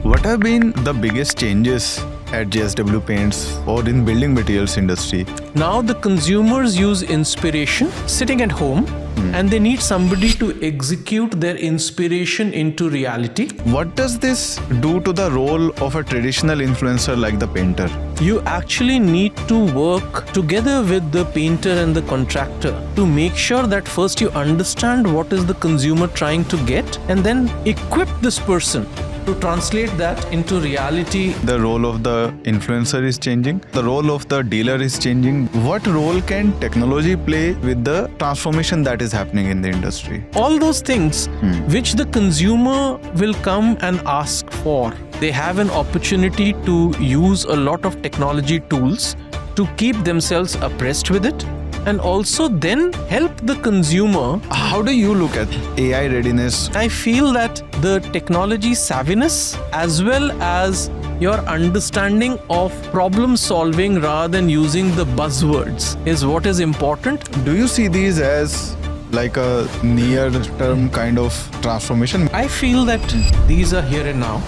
What have been the biggest changes at JSW Paints or in building materials industry? Now the consumers use inspiration sitting at home and they need somebody to execute their inspiration into reality. What does this do to the role of a traditional influencer like the painter? You actually need to work together with the painter and the contractor to make sure that first you understand what is the consumer trying to get and then equip this person to translate that into reality. The role of the influencer is changing. The role of the dealer is changing. What role can technology play with the transformation that is happening in the industry? All those things which the consumer will come and ask for. They have an opportunity to use a lot of technology tools to keep themselves abreast with it and also then help the consumer. How do you look at AI readiness? I feel that the technology savviness as well as your understanding of problem solving rather than using the buzzwords is what is important. Do you see these as like a near-term kind of transformation? I feel that these are here and now.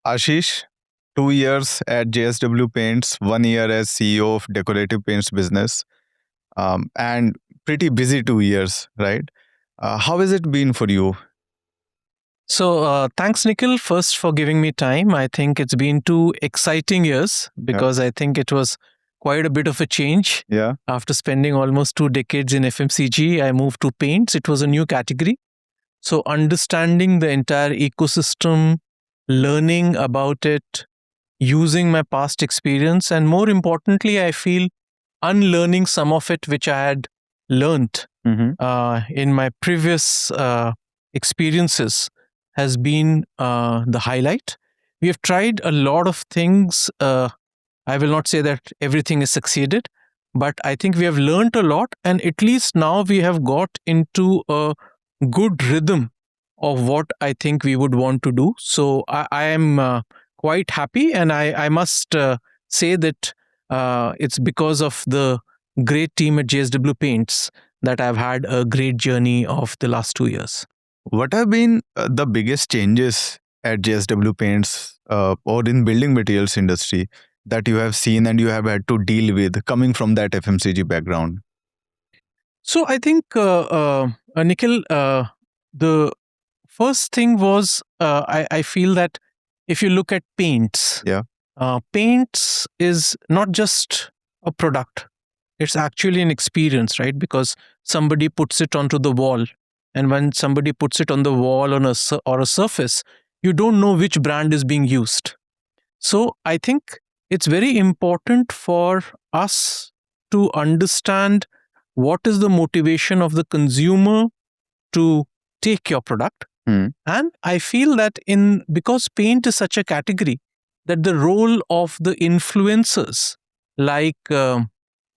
Ashish, 2 years at JSW Paints, 1 year as CEO of Decorative Paints business, and pretty busy 2 years, right? How has it been for you? So thanks, Nikhil, first for giving me time. I think it's been 2 exciting years because I think it was quite a bit of a change. Yeah. After spending almost 2 decades in FMCG, I moved to paints. It was a new category. So understanding the entire ecosystem, learning about it, using my past experience, and more importantly, I feel unlearning some of it which I had learnt in my previous experiences has been the highlight. We have tried a lot of things. I will not say that everything is succeeded, but I think we have learnt a lot, and at least now we have got into a good rhythm of what I think we would want to do. So I am quite happy, and I must say that it's because of the great team at JSW Paints that I've had a great journey of the last 2 years. What have been the biggest changes at JSW Paints or in building materials industry that you have seen and you have had to deal with coming from that FMCG background? So I think, Nikhil, the first thing was I feel that if you look at paints, paints is not just a product. It's actually an experience, right? Because somebody puts it onto the wall. And when somebody puts it on the wall or a surface, you don't know which brand is being used. So I think it's very important for us to understand what is the motivation of the consumer to take your product. And I feel that because paint is such a category, that the role of the influencers like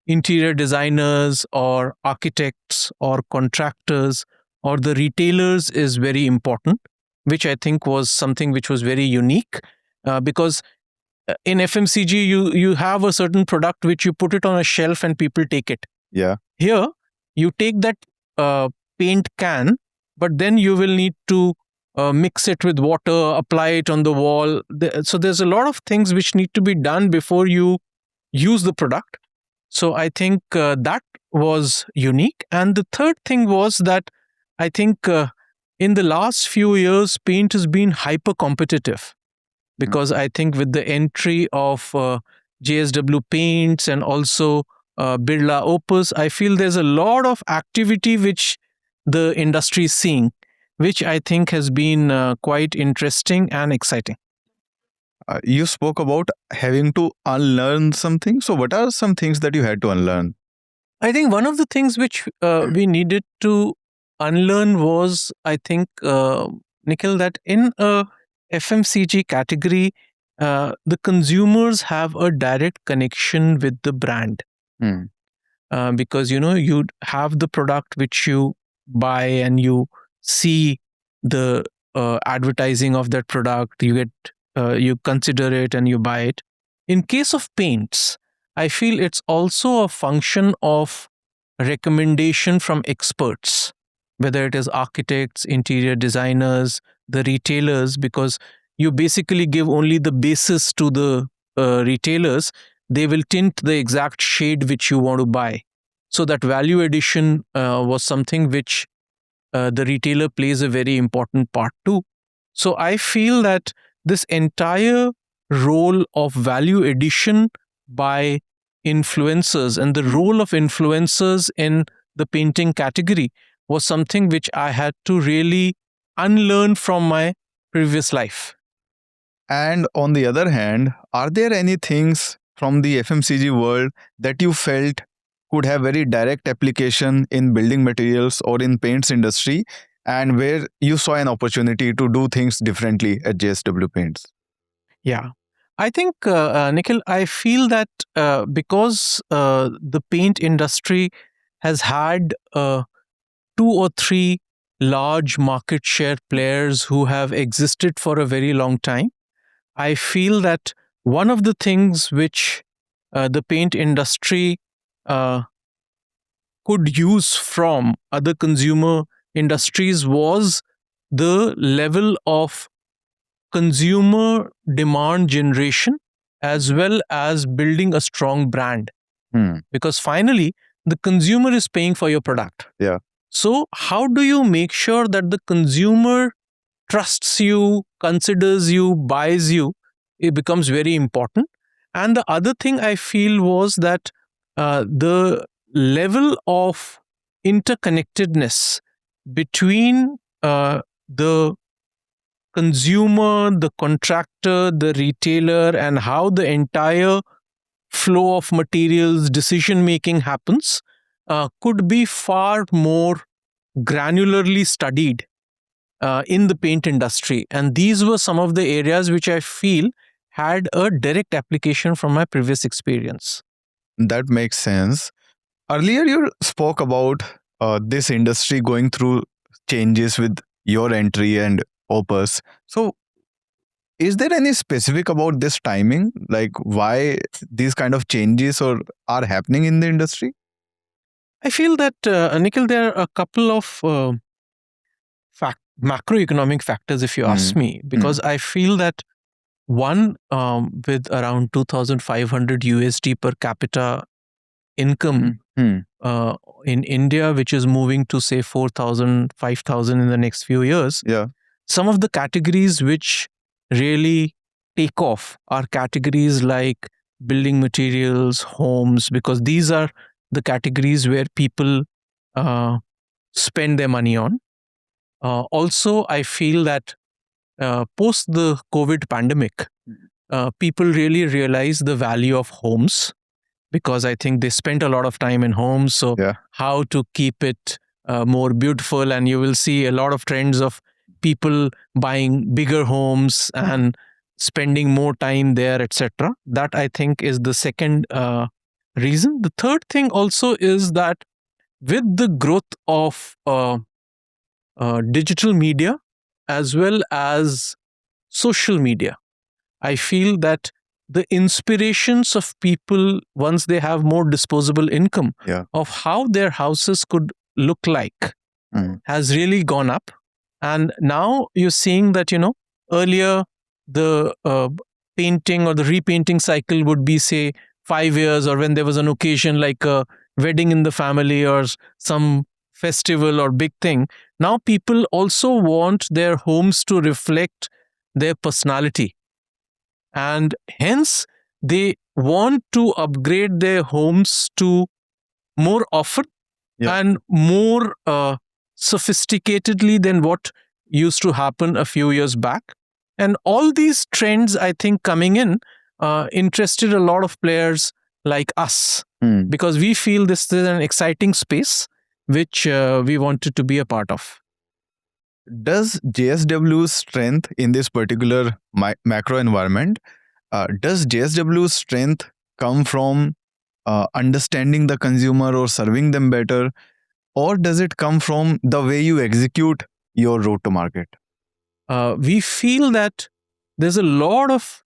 interior designers or architects or contractors or the retailers is very important, which I think was something which was very unique because in FMCG, you have a certain product which you put it on a shelf and people take it. Yeah. Here, you take that paint can, but then you will need to mix it with water, apply it on the wall. So there's a lot of things which need to be done before you use the product. So I think that was unique. And the third thing was that I think in the last few years, paint has been hyper competitive because I think with the entry of JSW Paints and also Birla Opus, I feel there's a lot of activity which the industry is seeing, which I think has been quite interesting and exciting. You spoke about having to unlearn something. So what are some things that you had to unlearn? I think one of the things which we needed to unlearn was, I think, Nikhil, that in a FMCG category, the consumers have a direct connection with the brand. Because, you have the product which you buy and you see the advertising of that product, you consider it and you buy it. In case of paints, I feel it's also a function of recommendation from experts, whether it is architects, interior designers, the retailers, because you basically give only the basis to the retailers. They will tint the exact shade which you want to buy. So that value addition was something which the retailer plays a very important part too. So I feel that this entire role of value addition by influencers and the role of influencers in the painting category was something which I had to really unlearn from my previous life. And on the other hand, are there any things from the FMCG world that you felt could have very direct application in building materials or in paints industry, and where you saw an opportunity to do things differently at JSW Paints? Yeah. I think, Nikhil, I feel that because the paint industry has had two or three large market share players who have existed for a very long time, I feel that one of the things which the paint industry uh, could use from other consumer industries was the level of consumer demand generation as well as building a strong brand. Because finally, the consumer is paying for your product. Yeah. So, how do you make sure that the consumer trusts you, considers you, buys you? It becomes very important. And the other thing I feel was that the level of interconnectedness between the consumer, the contractor, the retailer, and how the entire flow of materials, decision making happens could be far more granularly studied in the paint industry. And these were some of the areas which I feel had a direct application from my previous experience. That makes sense. Earlier, you spoke about this industry going through changes with your entry and Opus. So, is there any specific about this timing, like why these kind of changes or are happening in the industry? I feel that, Nikhil, there are a couple of macroeconomic factors, if you ask me, because I feel that one, with around 2,500 USD per capita income in India, which is moving to say 4,000, 5,000 in the next few years. Yeah. Some of the categories which really take off are categories like building materials, homes, because these are the categories where people spend their money on. Also, I feel that post the COVID pandemic, people really realize the value of homes, because I think they spent a lot of time in homes. So, how to keep it more beautiful, and you will see a lot of trends of people buying bigger homes and spending more time there, etc. That I think is the second reason. The third thing also is that with the growth of digital media as well as social media, I feel that the inspirations of people, once they have more disposable income, of how their houses could look like, has really gone up. And now you're seeing that, earlier the painting or the repainting cycle would be, say, 5 years, or when there was an occasion like a wedding in the family or some festival or big thing. Now people also want their homes to reflect their personality. And hence, they want to upgrade their homes to more often and more sophisticatedly than what used to happen a few years back. And all these trends, I think, coming in, interested a lot of players like us, because we feel this is an exciting space which we wanted to be a part of. Does JSW's strength in this particular macro environment, does JSW's strength come from understanding the consumer or serving them better, or does it come from the way you execute your route to market? we feel that there's a lot of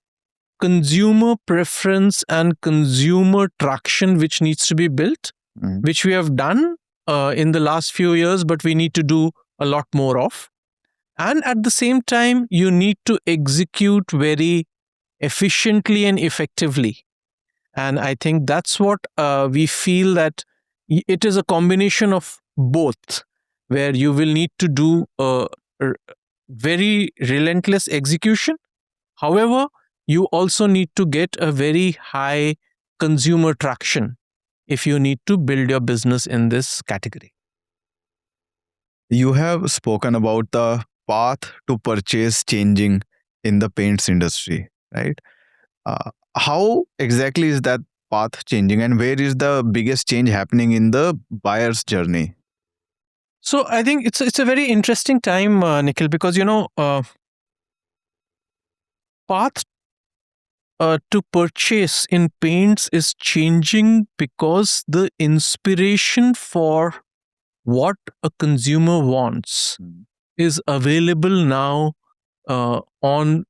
consumer preference and consumer traction which needs to be built, which we have done in the last few years, but we need to do a lot more of. And at the same time, you need to execute very efficiently and effectively. And I think that's what we feel, that it is a combination of both, where you will need to do a very relentless execution. However, you also need to get a very high consumer traction if you need to build your business in this category. You have spoken about the path to purchase changing in the paints industry, right? How exactly is that path changing, and where is the biggest change happening in the buyer's journey? So I think it's a very interesting time, Nikhil, because path to purchase in paints is changing because the inspiration for what a consumer wants is available now on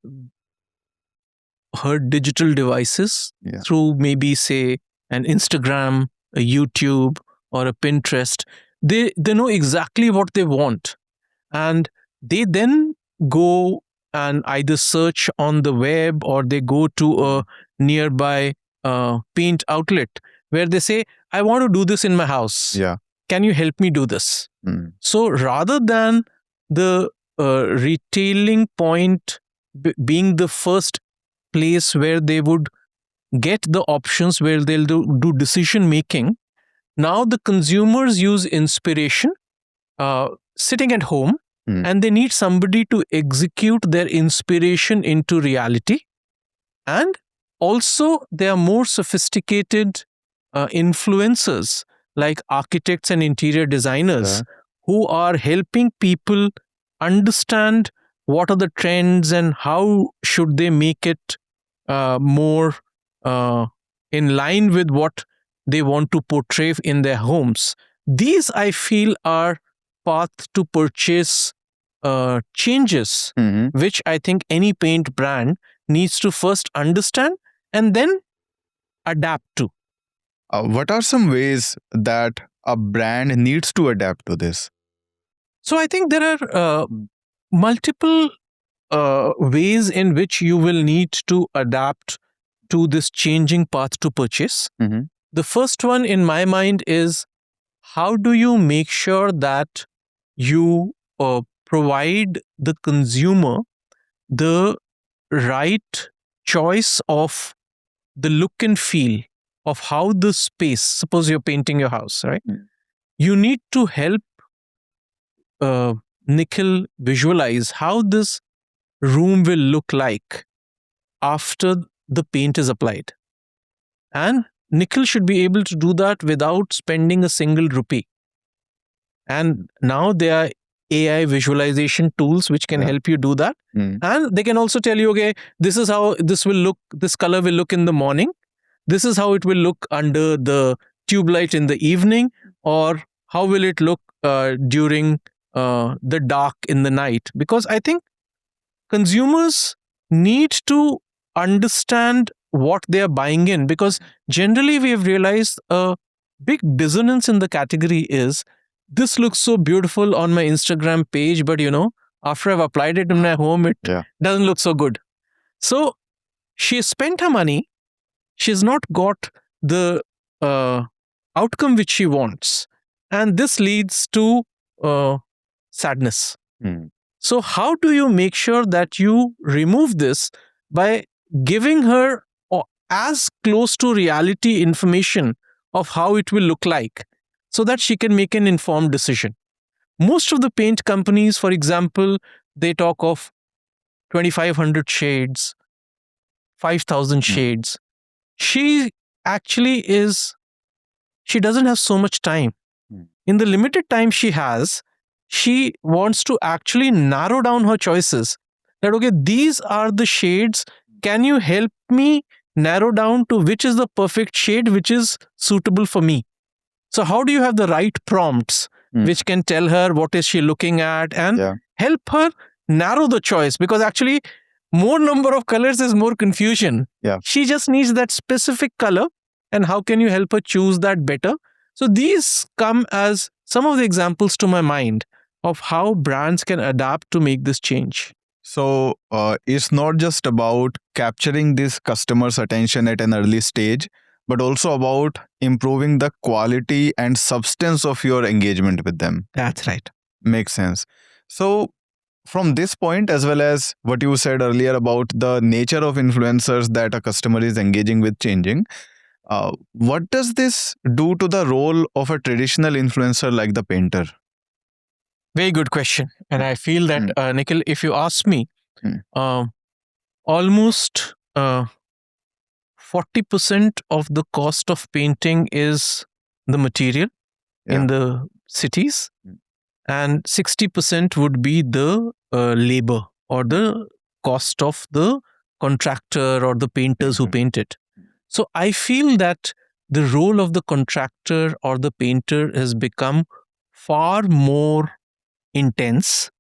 her digital devices through maybe, say, an Instagram, a YouTube, or a Pinterest. They know exactly what they want, and they then go and either search on the web, or they go to a nearby paint outlet where they say, I want to do this in my house. Can you help me do this? So rather than the retailing point being the first place where they would get the options, where they'll do decision making, now the consumers use inspiration sitting at home, and they need somebody to execute their inspiration into reality. And also, there are more sophisticated influencers like architects and interior designers who are helping people understand what are the trends and how should they make it more in line with what they want to portray in their homes. These, I feel, are path to purchase changes, which I think any paint brand needs to first understand and then adapt to. What are some ways that a brand needs to adapt to this? So I think there are multiple ways in which you will need to adapt to this changing path to purchase. The first one in my mind is, how do you make sure that you provide the consumer the right choice of the look and feel of how the space, suppose you're painting your house, right? You need to help Nikhil visualize how this room will look like after the paint is applied. And Nikhil should be able to do that without spending a single rupee. And now there are AI visualization tools which can help you do that. And they can also tell you, okay, this is how this will look, this color will look in the morning. This is how it will look under the tube light in the evening, or how will it look during the dark in the night. Because I think consumers need to understand what they are buying in, because generally we have realized a big dissonance in the category is, this looks so beautiful on my Instagram page, but after I've applied it in my home, it doesn't look so good. So she spent her money, she's not got the outcome which she wants, and this leads to sadness. So how do you make sure that you remove this by giving her as close to reality information of how it will look like, so that she can make an informed decision? Most of the paint companies, for example, they talk of 2,500 shades, 5,000 shades. She doesn't have so much time. In the limited time she has, she wants to actually narrow down her choices. That, okay, these are the shades. Can you help me narrow down to which is the perfect shade which is suitable for me? So how do you have the right prompts which can tell her what is she looking at and help her narrow the choice, because actually more number of colors is more confusion. Yeah. She just needs that specific color, and how can you help her choose that better? So these come as some of the examples to my mind of how brands can adapt to make this change. So it's not just about capturing this customer's attention at an early stage, but also about improving the quality and substance of your engagement with them. That's right. Makes sense. So from this point, as well as what you said earlier about the nature of influencers that a customer is engaging with changing, what does this do to the role of a traditional influencer like the painter? Very good question. And I feel that, Nikhil, if you ask me, almost 40% of the cost of painting is the material in the cities, and 60% would be the labor or the cost of the contractor or the painters who paint it. So I feel that the role of the contractor or the painter has become far more intense,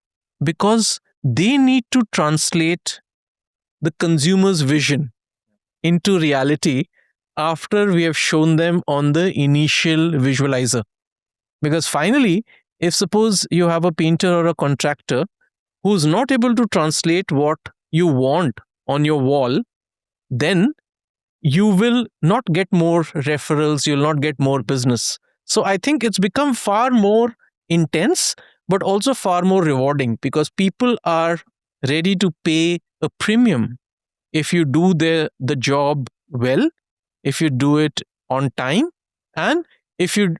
because they need to translate the consumer's vision into reality after we have shown them on the initial visualizer. Because finally, if suppose you have a painter or a contractor who's not able to translate what you want on your wall, then you will not get more referrals, you'll not get more business. So I think it's become far more intense, but also far more rewarding, because people are ready to pay a premium if you do the job well, if you do it on time, and if you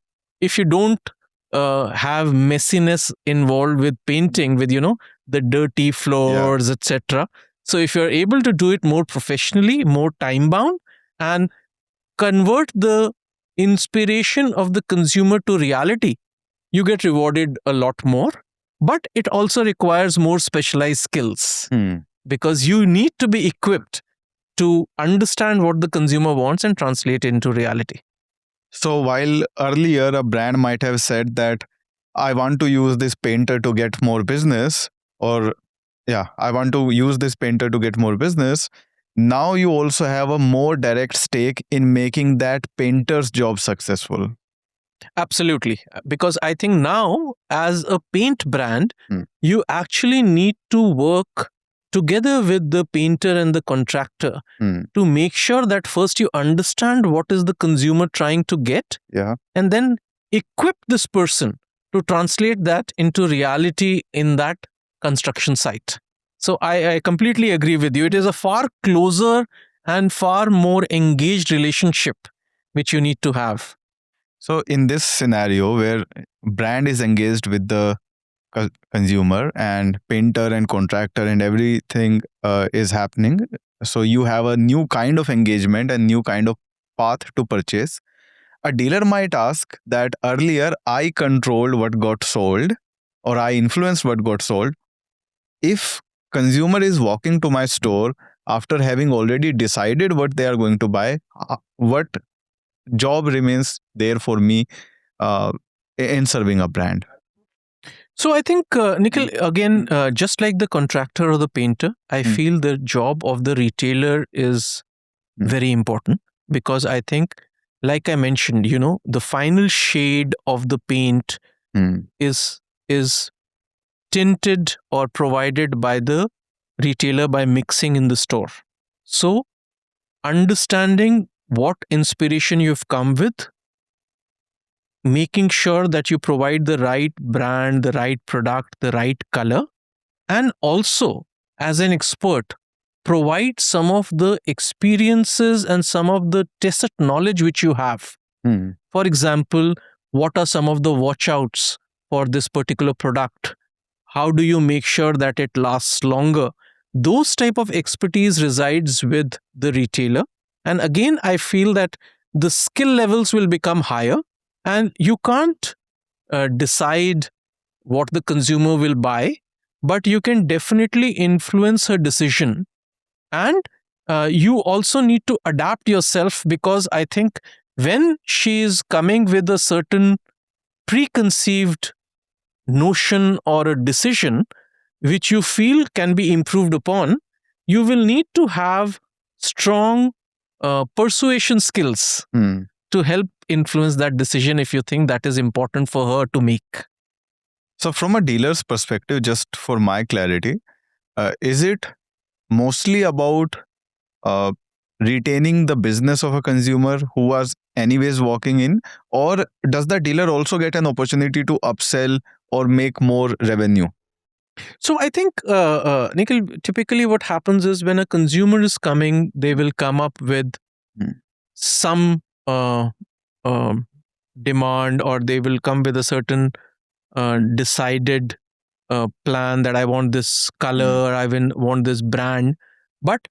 don't have messiness involved with painting, with the dirty floors, etc. So if you're able to do it more professionally, more time bound, and convert the inspiration of the consumer to reality, you get rewarded a lot more. But it also requires more specialized skills, because you need to be equipped to understand what the consumer wants and translate into reality. So while earlier a brand might have said that I want to use this painter to get more business, or I want to use this painter to get more business, now you also have a more direct stake in making that painter's job successful. Absolutely. Because I think now, as a paint brand, you actually need to work together with the painter and the contractor to make sure that first you understand what is the consumer trying to get, and then equip this person to translate that into reality in that construction site. So I completely agree with you. It is a far closer and far more engaged relationship which you need to have. So in this scenario where brand is engaged with the consumer and painter and contractor and everything is happening, so you have a new kind of engagement and new kind of path to purchase. A dealer might ask that earlier I controlled what got sold, or I influenced what got sold. If consumer is walking to my store after having already decided what they are going to buy, what job remains there for me in serving a brand? So I think, Nikhil, again, just like the contractor or the painter, I feel the job of the retailer is very important, because I think, like I mentioned, the final shade of the paint is tinted or provided by the retailer by mixing in the store. So understanding what inspiration you've come with, making sure that you provide the right brand, the right product, the right color, and also, as an expert, provide some of the experiences and some of the tacit knowledge which you have. For example, what are some of the watch outs for this particular product? How do you make sure that it lasts longer? Those type of expertise resides with the retailer. And again, I feel that the skill levels will become higher, and you can't decide what the consumer will buy, but you can definitely influence her decision. And you also need to adapt yourself, because I think when she is coming with a certain preconceived notion or a decision, which you feel can be improved upon, you will need to have strong persuasion skills to help influence that decision if you think that is important for her to make. So, from a dealer's perspective, just for my clarity, is it mostly about retaining the business of a consumer who was anyways walking in, or does the dealer also get an opportunity to upsell or make more revenue? So I think, Nikhil, typically what happens is when a consumer is coming, they will come up with some demand, or they will come with a certain decided plan that I want this color, I want this brand. But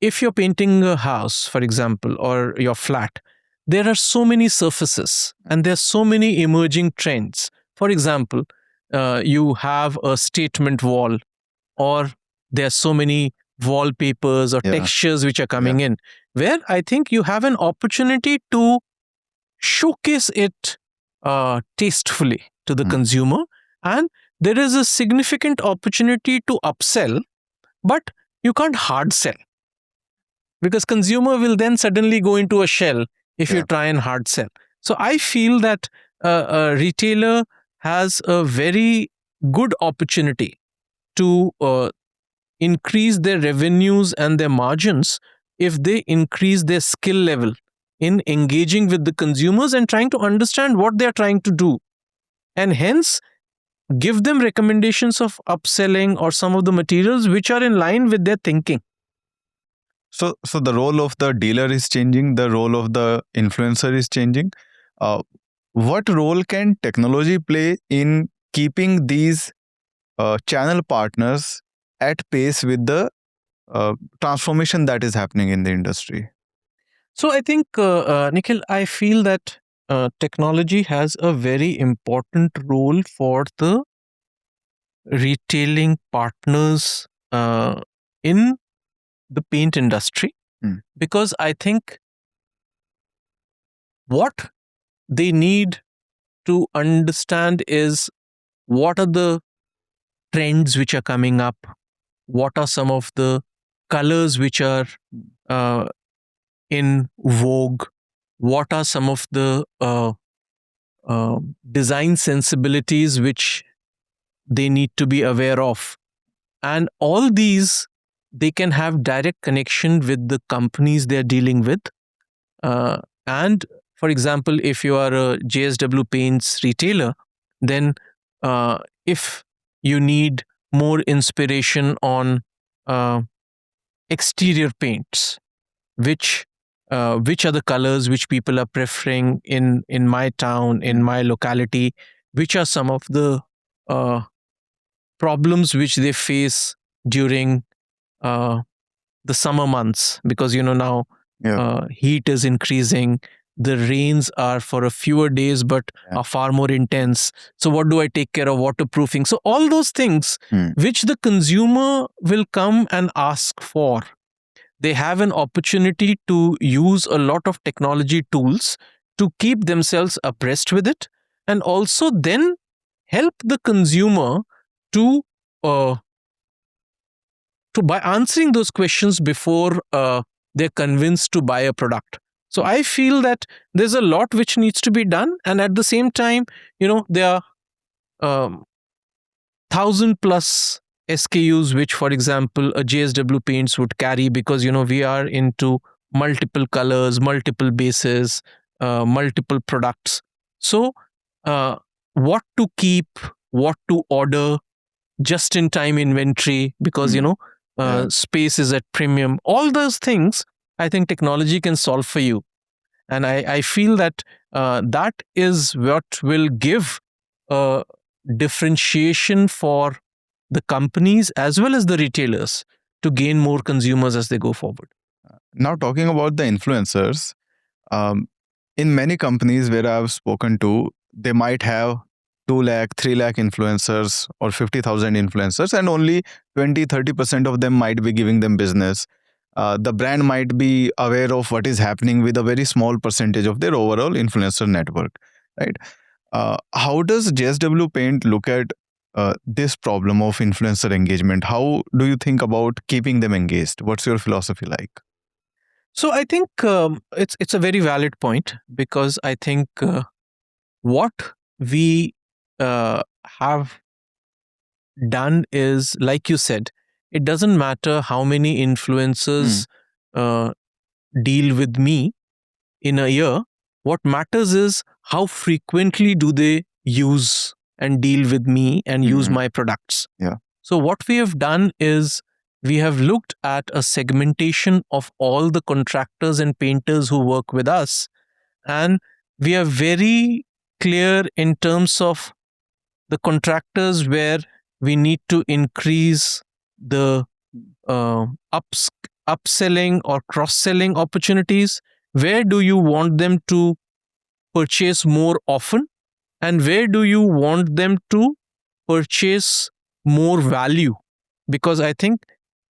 if you're painting a house, for example, or your flat, there are so many surfaces and there are so many emerging trends. For example, you have a statement wall, or there are so many wallpapers or textures which are coming in, where I think you have an opportunity to showcase it tastefully to the consumer, and there is a significant opportunity to upsell, but you can't hard sell, because consumer will then suddenly go into a shell if you try and hard sell. So I feel that a retailer has a very good opportunity to increase their revenues and their margins if they increase their skill level in engaging with the consumers and trying to understand what they are trying to do, and hence give them recommendations of upselling or some of the materials which are in line with their thinking. So the role of the dealer is changing, the role of the influencer is changing. What role can technology play in keeping these channel partners at pace with the transformation that is happening in the industry? So I think, Nikhil, I feel that technology has a very important role for the retailing partners in the paint industry, because I think what they need to understand is what are the trends which are coming up, what are some of the colors which are in vogue, what are some of the design sensibilities which they need to be aware of, and all these they can have direct connection with the companies they're dealing with. And for example, if you are a JSW Paints retailer, then if you need more inspiration on exterior paints, which are the colors which people are preferring in my town, in my locality, which are some of the problems which they face during the summer months, because now heat is increasing, the rains are for a fewer days but are far more intense. So what do I take care of? Waterproofing. So all those things which the consumer will come and ask for, they have an opportunity to use a lot of technology tools to keep themselves abreast with it, and also then help the consumer to by answering those questions before they're convinced to buy a product. So I feel that there's a lot which needs to be done, and at the same time, there are 1,000 plus SKUs which, for example, a JSW Paints would carry, because we are into multiple colors, multiple bases, multiple products. So what to keep, what to order, just in time inventory, because space is at premium, all those things I think technology can solve for you. And I feel that that is what will give a differentiation for the companies as well as the retailers to gain more consumers as they go forward. Now, talking about the influencers, in many companies where I've spoken to, they might have 2 lakh, 3 lakh influencers or 50,000 influencers, and only 20-30% of them might be giving them business. The brand might be aware of what is happening with a very small percentage of their overall influencer network, right? How does JSW Paint look at this problem of influencer engagement? How do you think about keeping them engaged? What's your philosophy like? So I think it's a very valid point, because I think what we have done is, like you said, it doesn't matter how many influencers deal with me in a year. What matters is how frequently do they use and deal with me and use my products. Yeah. So what we have done is we have looked at a segmentation of all the contractors and painters who work with us, and we are very clear in terms of the contractors where we need to increase the upselling or cross-selling opportunities. Where do you want them to purchase more often, and where do you want them to purchase more value? Because I think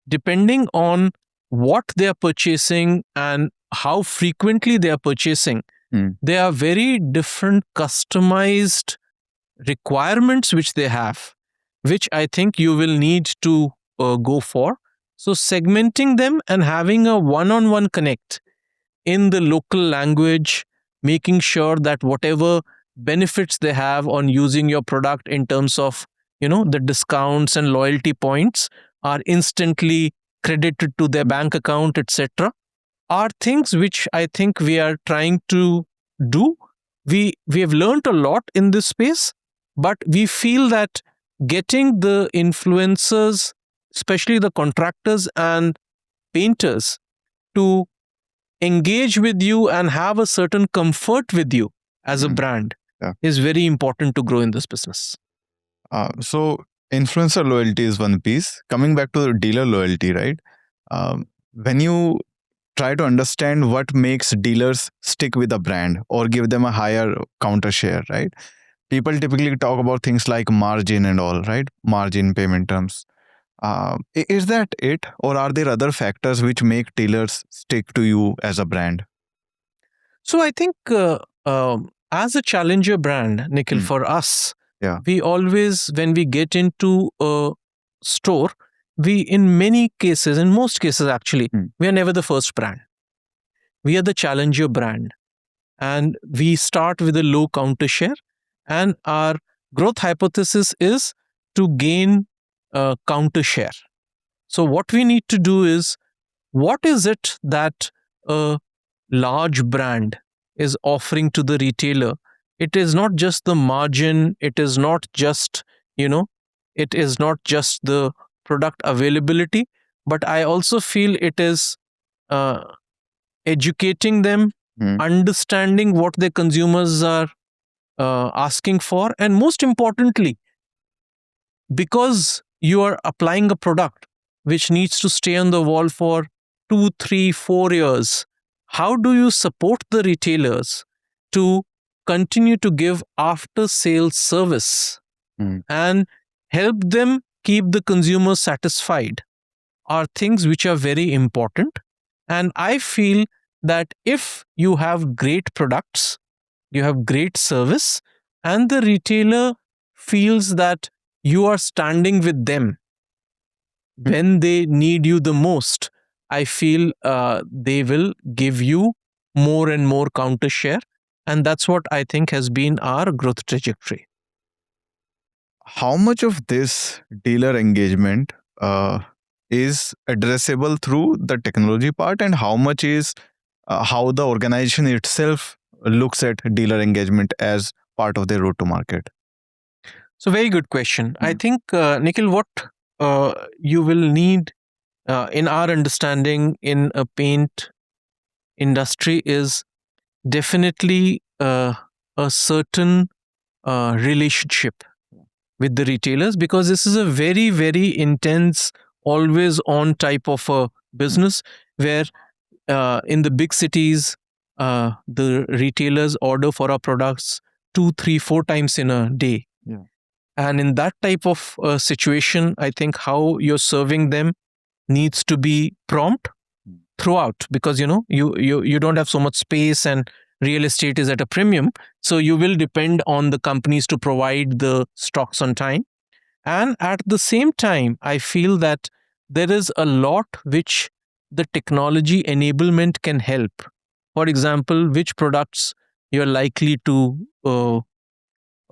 depending on what they are purchasing and how frequently they are purchasing, there are very different customized requirements which they have, which I think you will need to go for. So segmenting them and having a one-on-one connect in the local language, making sure that whatever benefits they have on using your product in terms of, the discounts and loyalty points are instantly credited to their bank account, etc., are things which I think we are trying to do. We have learned a lot in this space, but we feel that getting the influencers, especially the contractors and painters, to engage with you and have a certain comfort with you as a brand is very important to grow in this business. So influencer loyalty is one piece. Coming back to dealer loyalty, right? When you try to understand what makes dealers stick with a brand or give them a higher counter share, right? People typically talk about things like margin and all, right? Margin, payment terms. Is that it, or are there other factors which make dealers stick to you as a brand? So I think as a challenger brand, Nikhil, for us, we always, when we get into a store, we, in most cases actually, we are never the first brand. We are the challenger brand. And we start with a low counter share. And our growth hypothesis is to gain counter share. So what we need to do is, what is it that a large brand is offering to the retailer? It is not just the margin. It is not just, it is not just the product availability, but I also feel it is educating them, understanding what their consumers are asking for, and most importantly, because you are applying a product which needs to stay on the wall for 2, 3, 4 years, how do you support the retailers to continue to give after sales service and help them keep the consumer satisfied, are things which are very important. And I feel that if you have great products, you have great service, and the retailer feels that you are standing with them when they need you the most, I feel they will give you more and more counter share. And that's what I think has been our growth trajectory. How much of this dealer engagement is addressable through the technology part, and how much is how the organization itself looks at dealer engagement as part of their road to market? So very good question. I think, Nikhil, what you will need in our understanding in a paint industry is definitely a certain relationship with the retailers, because this is a very, very intense, always on type of a business where in the big cities, the retailers order for our products 2, 3, 4 times in a day. And in that type of situation, I think how you're serving them needs to be prompt throughout, because you don't have so much space and real estate is at a premium. So you will depend on the companies to provide the stocks on time. And at the same time, I feel that there is a lot which the technology enablement can help. For example, which products you're likely to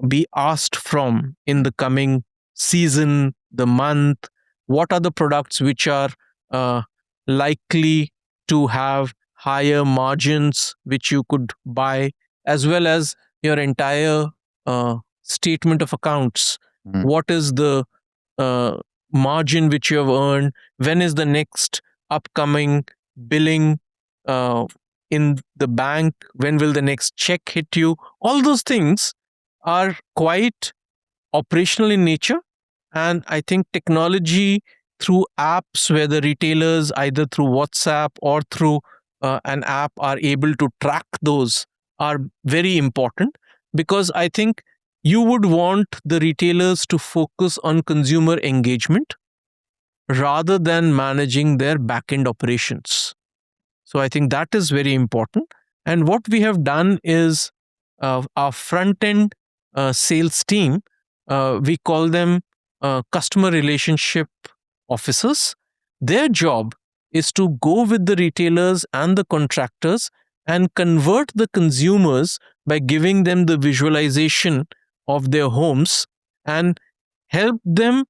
be asked from in the coming season, the month, what are the products which are uh, likely to have higher margins which you could buy, as well as your entire statement of accounts. What is the uh, margin which you have earned? When is the next upcoming billing uh, in the bank? When will the next check hit you? All those things are quite operational in nature. And I think technology through apps where the retailers, either through WhatsApp or through an app, are able to track those are very important, because I think you would want the retailers to focus on consumer engagement rather than managing their back end operations. So I think that is very important. And what we have done is our front end sales team, we call them customer relationship officers. Their job is to go with the retailers and the contractors and convert the consumers by giving them the visualization of their homes and help them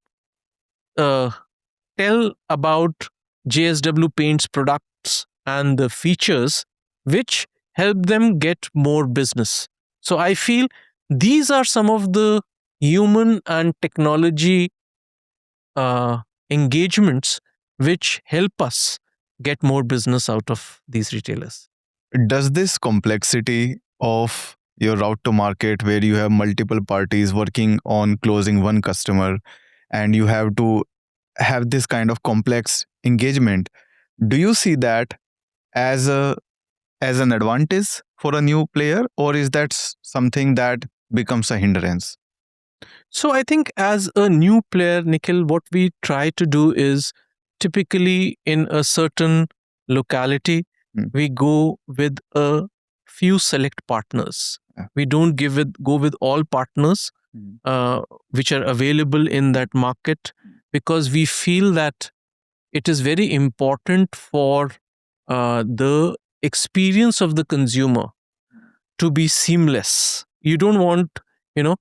uh, tell about JSW Paints products and the features which help them get more business. So I feel these are some of the human and technology uh, engagements which help us get more business out of these retailers. Does this complexity of your route to market, where you have multiple parties working on closing one customer, and you have to have this kind of complex engagement, do you see that as a as an advantage for a new player, or is that something that becomes a hindrance? So I think as a new player, Nikhil, what we try to do is, typically in a certain locality, we go with a few select partners. Yeah. We don't go with all partners which are available in that market, because we feel that it is very important for the experience of the consumer to be seamless. You don't want, you know,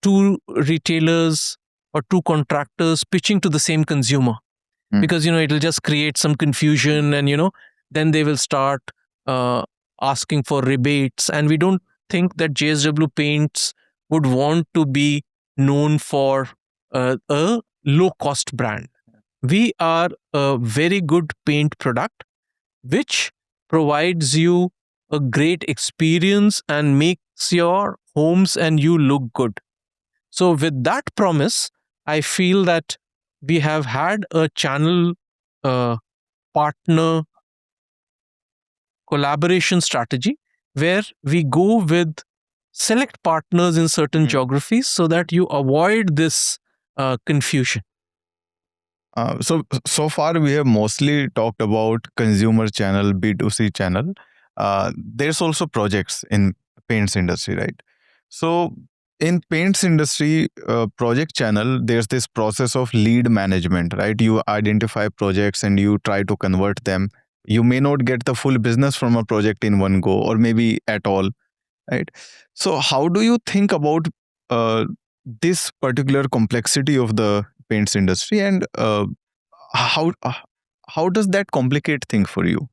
two retailers or two contractors pitching to the same consumer, because it'll just create some confusion, and then they will start uh, asking for rebates, and we don't think that JSW Paints would want to be known for a low cost brand. We are a very good paint product which provides you a great experience and makes your homes and you look good. So, with that promise, I feel that we have had a channel partner collaboration strategy where we go with select partners in certain geographies so that you avoid this confusion. So far we have mostly talked about consumer channel, B2C channel. There's also projects in paints industry, right? So in paints industry, project channel, there's this process of lead management, right? You identify projects and you try to convert them. You may not get the full business from a project in one go, or maybe at all, right? So how do you think about uh, this particular complexity of the paints industry, and how uh, how does that complicate things for you?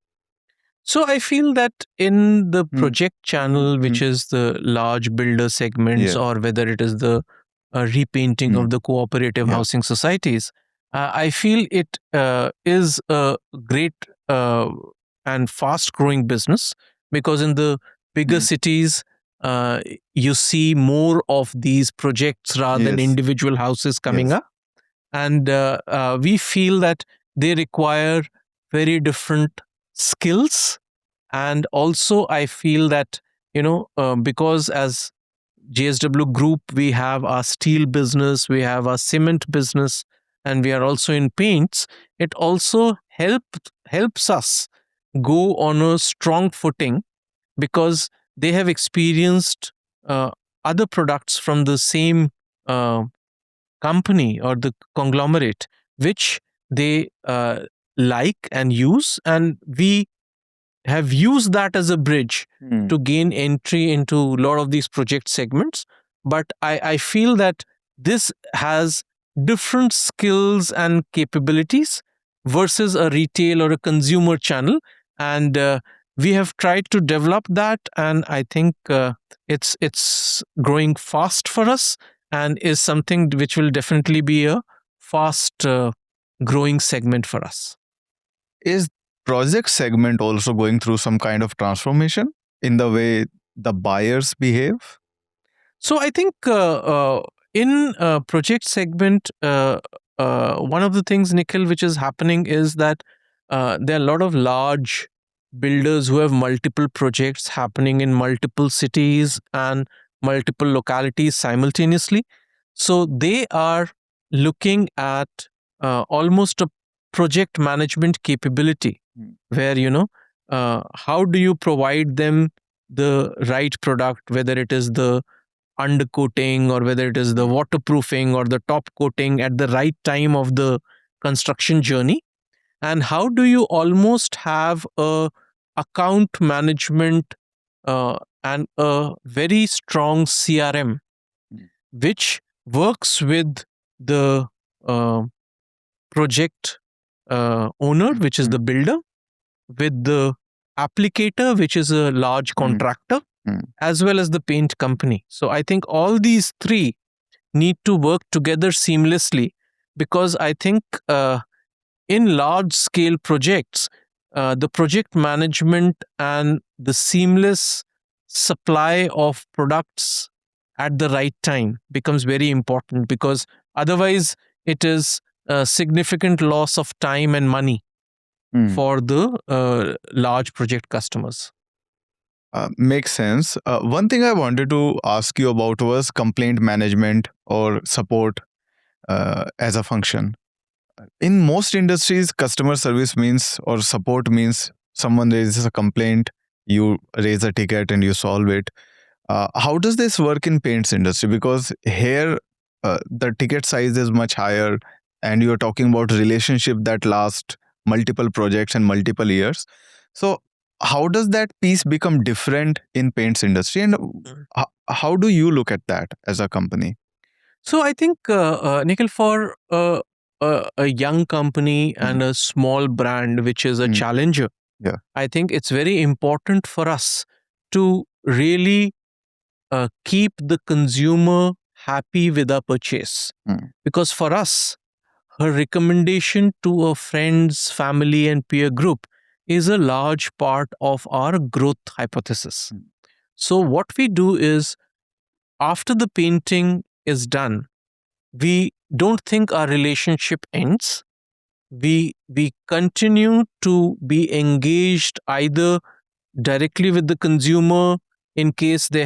So I feel that in the project channel, which is the large builder segments, Yeah. or whether it is the repainting of the cooperative Yeah. housing societies, I feel it is a great and fast growing business, because in the bigger cities, you see more of these projects rather than Yes. individual houses coming Yes. up. And we feel that they require very different skills. And also I feel that because as JSW group, we have our steel business, we have our cement business, and we are also in paints. It also helps us go on a strong footing, because they have experienced other products from the same uh, company or the conglomerate which they like and use, and we have used that as a bridge to gain entry into a lot of these project segments. But I feel that this has different skills and capabilities versus a retail or a consumer channel. And we have tried to develop that, and I think it's growing fast for us and is something which will definitely be a fast growing segment for us. Is project segment also going through some kind of transformation in the way the buyers behave? So I think in project segment, one of the things, Nikhil, which is happening is that there are a lot of large builders who have multiple projects happening in multiple cities and multiple localities simultaneously. So they are looking at almost a project management capability where, how do you provide them the right product, whether it is the undercoating or whether it is the waterproofing or the top coating at the right time of the construction journey, and how do you almost have a account management and a very strong CRM which works with the project owner, which is the builder, with the applicator, which is a large contractor, as well as the paint company. So I think all these three need to work together seamlessly, because I think in large scale projects, the project management and the seamless supply of products at the right time becomes very important, because otherwise it is a significant loss of time and money for the large project customers. Makes sense. One thing I wanted to ask you about was complaint management or support as a function. In most industries, customer service means or support means someone raises a complaint, you raise a ticket and you solve it. How does this work in paints industry? Because here the ticket size is much higher, and you're talking about relationship that last multiple projects and multiple years. So how does that piece become different in paints industry, and how do you look at that as a company? So I think, Nikhil, for a young company and a small brand which is a challenger, I think it's very important for us to really keep the consumer happy with our purchase. Because for us, her recommendation to a friend's, family, and peer group is a large part of our growth hypothesis. So what we do is, after the painting is done, we don't think our relationship ends. We continue to be engaged either directly with the consumer in case we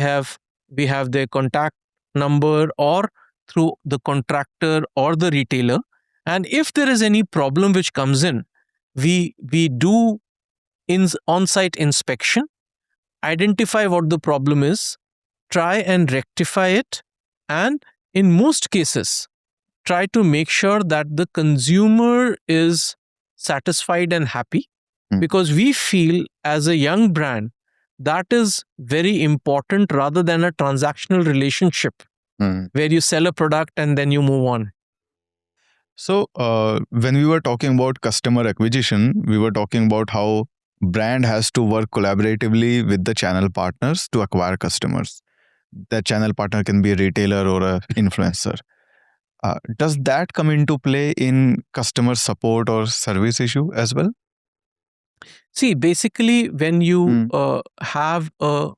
have their contact number, or through the contractor or the retailer. And if there is any problem which comes in, we do on-site inspection, identify what the problem is, try and rectify it, and in most cases, try to make sure that the consumer is satisfied and happy. Because we feel, as a young brand, that is very important rather than a transactional relationship where you sell a product and then you move on. So when we were talking about customer acquisition, we were talking about how brand has to work collaboratively with the channel partners to acquire customers. That channel partner can be a retailer or an influencer. Does that come into play in customer support or service issue as well? See, basically, when you have a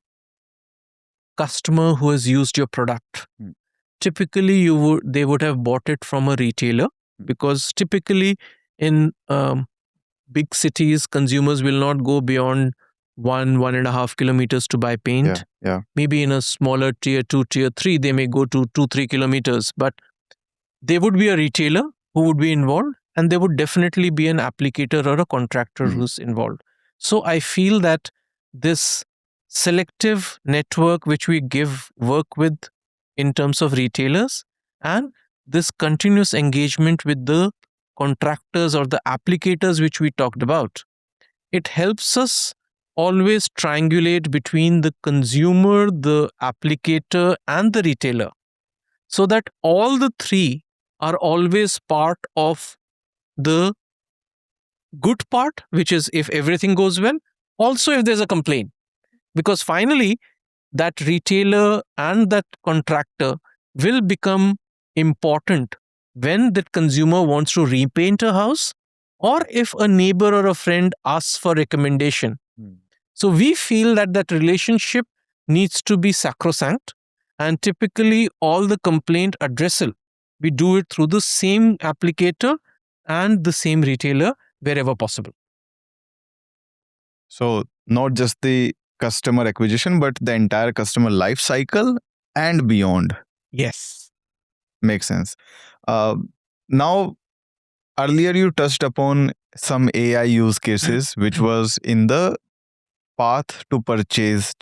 customer who has used your product, typically they would have bought it from a retailer, because typically in big cities, consumers will not go beyond 1.5 kilometers to buy paint. Maybe in a smaller tier 2, tier 3, they may go to 2-3 kilometers, but there would be a retailer who would be involved, and there would definitely be an applicator or a contractor who's involved. So I feel that this selective network which we work with in terms of retailers and this continuous engagement with the contractors or the applicators which we talked about, it helps us always triangulate between the consumer, the applicator, and the retailer, so that all the three are always part of the good part, which is if everything goes well, also if there's a complaint. Because finally, that retailer and that contractor will become important when the consumer wants to repaint a house, or if a neighbor or a friend asks for recommendation. So we feel that that relationship needs to be sacrosanct, and typically all the complaint addressal, we do it through the same applicator and the same retailer wherever possible. So not just the customer acquisition, but the entire customer life cycle and beyond. Yes. Makes sense. Now, earlier you touched upon some AI use cases, which was in the path to purchase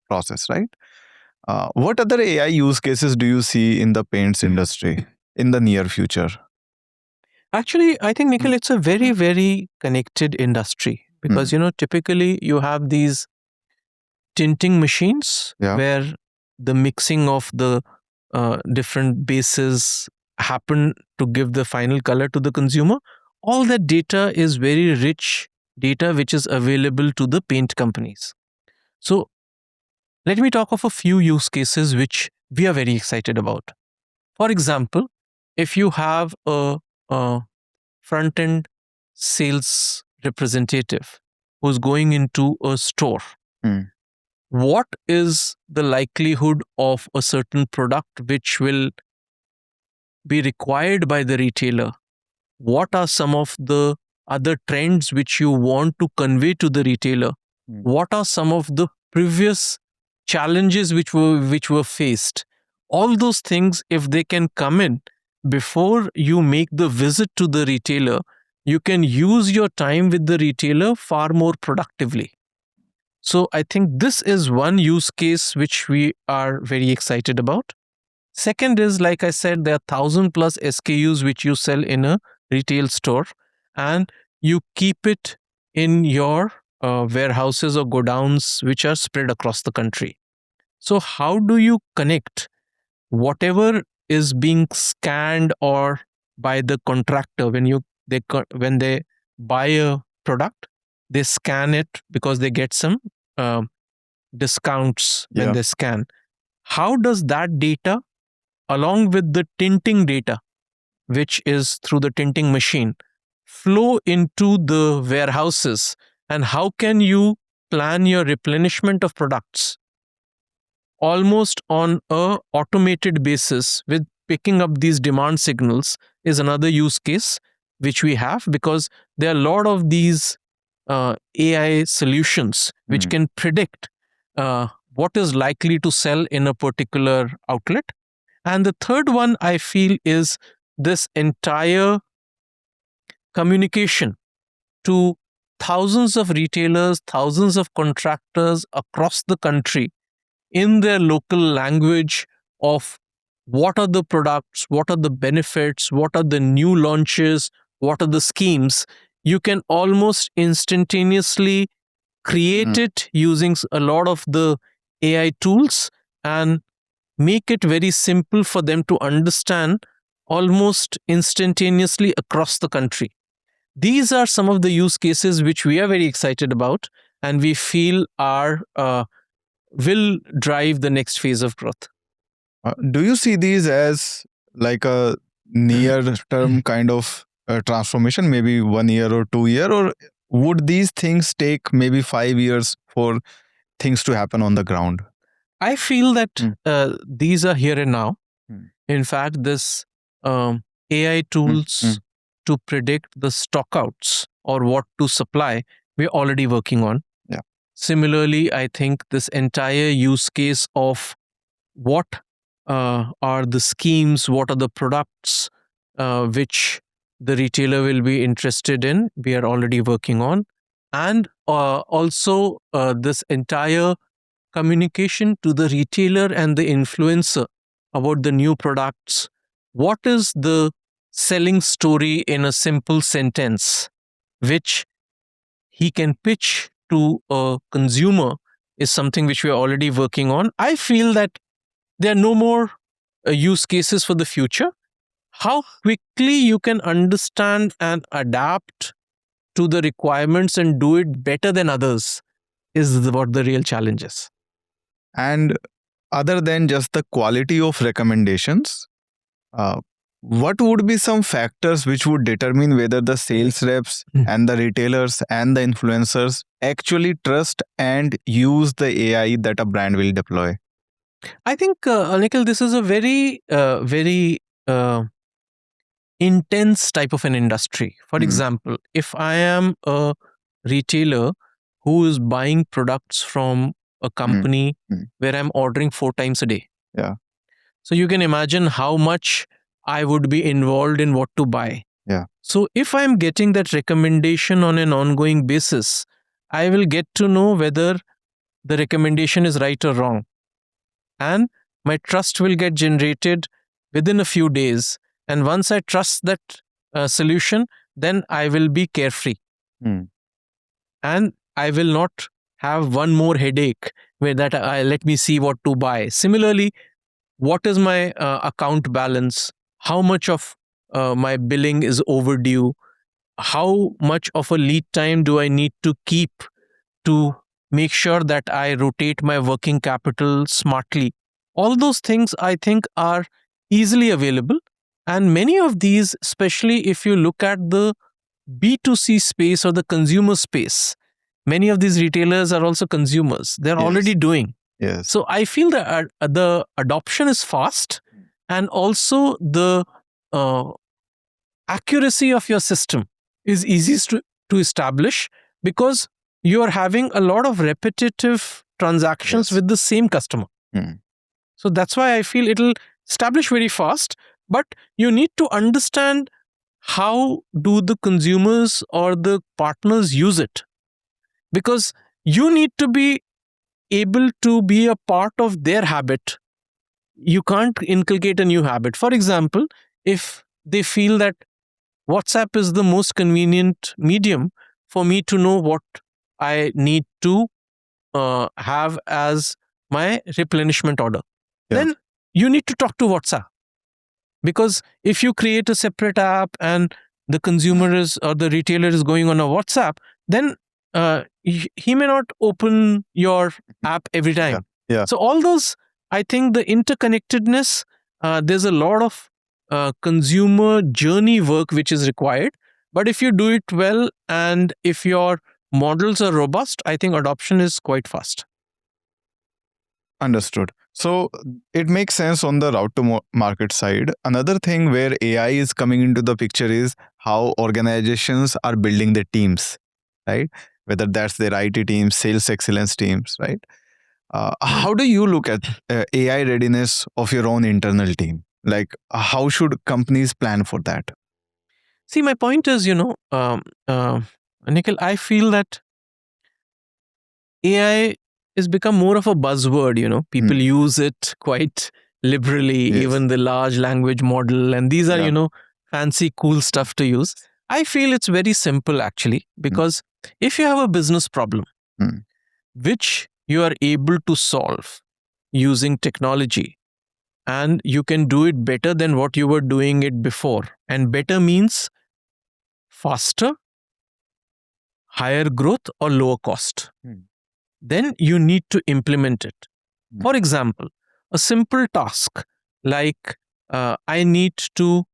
process, right? What other AI use cases do you see in the paints industry in the near future? Actually, I think, Nikhil, it's a very, very connected industry because, typically you have these tinting machines where the mixing of the different bases happen to give the final color to the consumer. All that data is very rich data which is available to the paint companies. So let me talk of a few use cases which we are very excited about. For example, if you have a front-end sales representative who's going into a store, what is the likelihood of a certain product which will be required by the retailer? What are some of the other trends which you want to convey to the retailer? What are some of the previous challenges which were faced? All those things, if they can come in before you make the visit to the retailer, you can use your time with the retailer far more productively. So I think this is one use case which we are very excited about. Second is, like I said, there are 1,000 plus SKUs which you sell in a retail store, and you keep it in your warehouses or godowns which are spread across the country. So how do you connect whatever is being scanned or by the contractor when they buy a product, they scan it because they get some discounts when they scan. How does that data, along with the tinting data, which is through the tinting machine, flow into the warehouses, and how can you plan your replenishment of products almost on a automated basis with picking up these demand signals is another use case which we have, because there are a lot of these AI solutions which can predict what is likely to sell in a particular outlet. And the third one I feel is this entire communication to thousands of retailers, thousands of contractors across the country in their local language of what are the products, what are the benefits, what are the new launches, what are the schemes. You can almost instantaneously create it using a lot of the AI tools and make it very simple for them to understand almost instantaneously across the country. These are some of the use cases which we are very excited about and we feel are will drive the next phase of growth. Do you see these as like a near-term kind of transformation, maybe 1 year or 2 year, or would these things take maybe 5 years for things to happen on the ground? I feel that these are here and now. In fact, this AI tools to predict the stockouts or what to supply, we're already working on. Yeah. Similarly, I think this entire use case of what are the schemes, what are the products which the retailer will be interested in, we are already working on. And also this entire communication to the retailer and the influencer about the new products, what is the selling story in a simple sentence which he can pitch to a consumer is something which we are already working on. I feel that there are no more use cases for the future. How quickly you can understand and adapt to the requirements and do it better than others is what the real challenge is. And other than just the quality of recommendations, what would be some factors which would determine whether the sales reps and the retailers and the influencers actually trust and use the AI that a brand will deploy? I think, Nikhil, this is a very, very intense type of an industry. For example, if I am a retailer who is buying products from a company where I'm ordering 4 times a day. Yeah. So you can imagine how much I would be involved in what to buy. Yeah. So if I'm getting that recommendation on an ongoing basis, I will get to know whether the recommendation is right or wrong. And my trust will get generated within a few days. And once I trust that solution, then I will be carefree. And I will not have one more headache where that let me see what to buy. Similarly, what is my account balance? How much of my billing is overdue? How much of a lead time do I need to keep to make sure that I rotate my working capital smartly? All those things I think are easily available. And many of these, especially if you look at the B2C space or the consumer space, many of these retailers are also consumers. They're already doing. Yes. So I feel that the adoption is fast, and also the accuracy of your system is easiest to establish because you are having a lot of repetitive transactions with the same customer. So that's why I feel it'll establish very fast, but you need to understand how do the consumers or the partners use it, because you need to be able to be a part of their habit. You can't inculcate a new habit. For example, if they feel that WhatsApp is the most convenient medium for me to know what I need to have as my replenishment order, then you need to talk to WhatsApp. Because if you create a separate app and the consumer is or the retailer is going on a WhatsApp, then he may not open your app every time. So all those, I think the interconnectedness, there's a lot of consumer journey work which is required. But if you do it well and if your models are robust, I think adoption is quite fast. Understood. So it makes sense on the route to market side. Another thing where AI is coming into the picture is how organizations are building their teams, right? Whether that's their IT teams, sales excellence teams, right? How do you look at AI readiness of your own internal team? Like, how should companies plan for that? See, my point is, Nikhil, I feel that AI has become more of a buzzword. People use it quite liberally, even the large language model, and these are fancy cool stuff to use. I feel it's very simple actually, because if you have a business problem which you are able to solve using technology, and you can do it better than what you were doing it before, and better means faster, higher growth or lower cost, then you need to implement it. For example, a simple task like I need to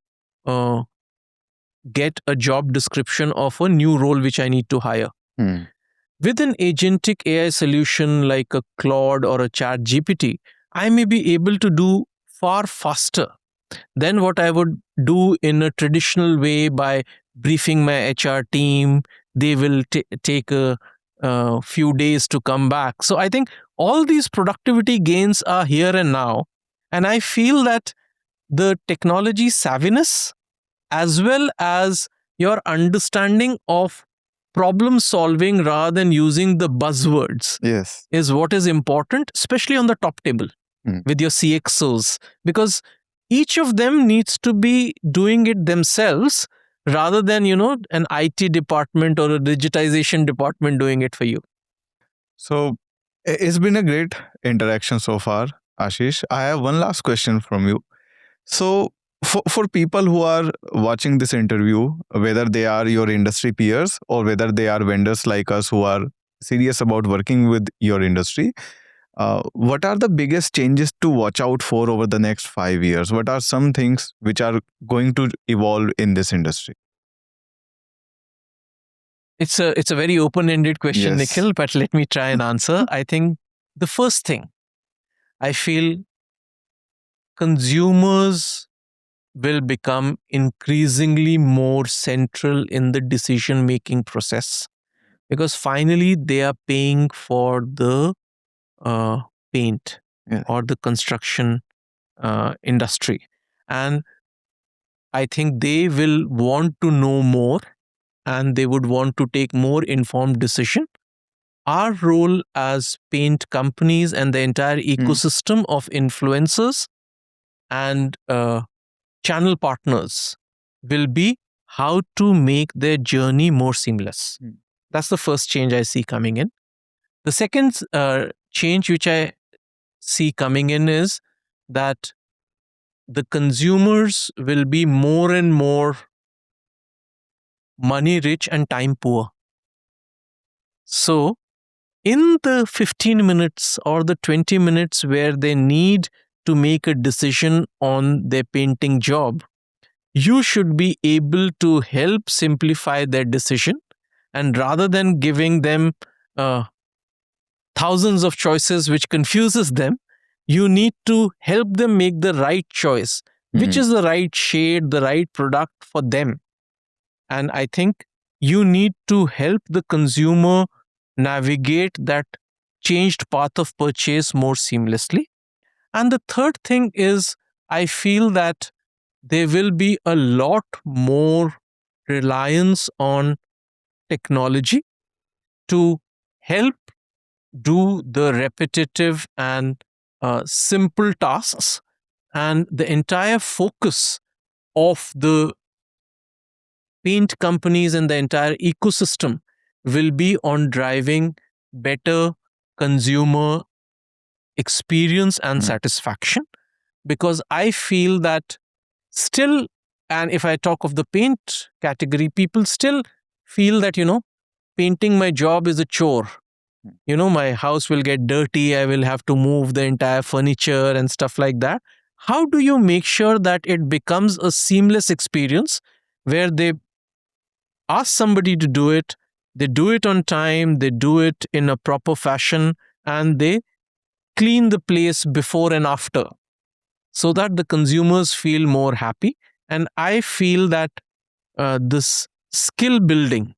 get a job description of a new role which I need to hire. With an agentic AI solution like a Claude or a Chat GPT, I may be able to do far faster than what I would do in a traditional way by briefing my HR team. They will take a few days to come back. So I think all these productivity gains are here and now. And I feel that the technology savviness as well as your understanding of problem solving rather than using the buzzwords is what is important, especially on the top table with your CXOs. Because each of them needs to be doing it themselves rather than, an IT department or a digitization department doing it for you. So it's been a great interaction so far, Ashish. I have one last question from you. So for people who are watching this interview, whether they are your industry peers or whether they are vendors like us who are serious about working with your industry, what are the biggest changes to watch out for over the next 5 years? What are some things which are going to evolve in this industry? It's a very open-ended question, Yes. Nikhil, but let me try and answer. I think the first thing, I feel consumers will become increasingly more central in the decision making process, because finally they are paying for the uh, paint Yeah. or the construction industry, and I think they will want to know more and they would want to take more informed decision. Our role as paint companies and the entire ecosystem of influencers and channel partners will be how to make their journey more seamless. That's the first change I see coming in. The second change which I see coming in is that the consumers will be more and more money rich and time poor. So, in the 15 minutes or the 20 minutes where they need to make a decision on their painting job, you should be able to help simplify their decision. And rather than giving them thousands of choices which confuses them, you need to help them make the right choice, which is the right shade, the right product for them. And I think you need to help the consumer navigate that changed path of purchase more seamlessly. And the third thing is, I feel that there will be a lot more reliance on technology to help do the repetitive and simple tasks, and the entire focus of the paint companies and the entire ecosystem will be on driving better consumer experience and satisfaction. Because I feel that still, and if I talk of the paint category, people still feel that, painting my job is a chore. My house will get dirty, I will have to move the entire furniture and stuff like that. How do you make sure that it becomes a seamless experience where they ask somebody to do it, they do it on time, they do it in a proper fashion, and they clean the place before and after so that the consumers feel more happy. And I feel that this skill building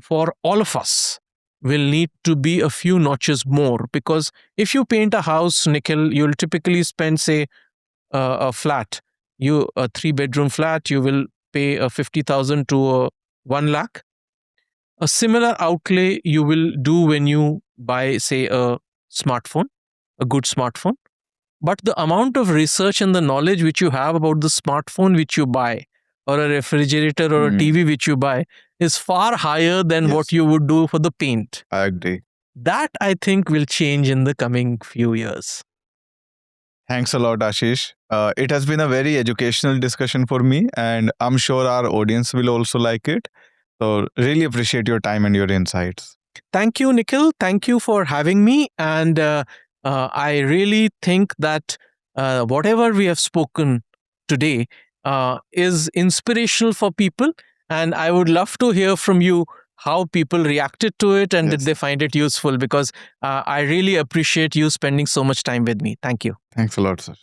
for all of us will need to be a few notches more, because if you paint a house, Nikhil, you'll typically spend, say, a flat, a 3-bedroom flat, you will pay a 50,000 to 1 lakh. A similar outlay you will do when you buy, say, a smartphone, a good smartphone. But the amount of research and the knowledge which you have about the smartphone which you buy, or a refrigerator or a TV which you buy, is far higher than what you would do for the paint. I agree. That, I think, will change in the coming few years. Thanks a lot, Ashish. It has been a very educational discussion for me, and I'm sure our audience will also like it. So, really appreciate your time and your insights. Thank you, Nikhil. Thank you for having me. And I really think that whatever we have spoken today is inspirational for people. And I would love to hear from you how people reacted to it and did they find it useful, because I really appreciate you spending so much time with me. Thank you. Thanks a lot, sir.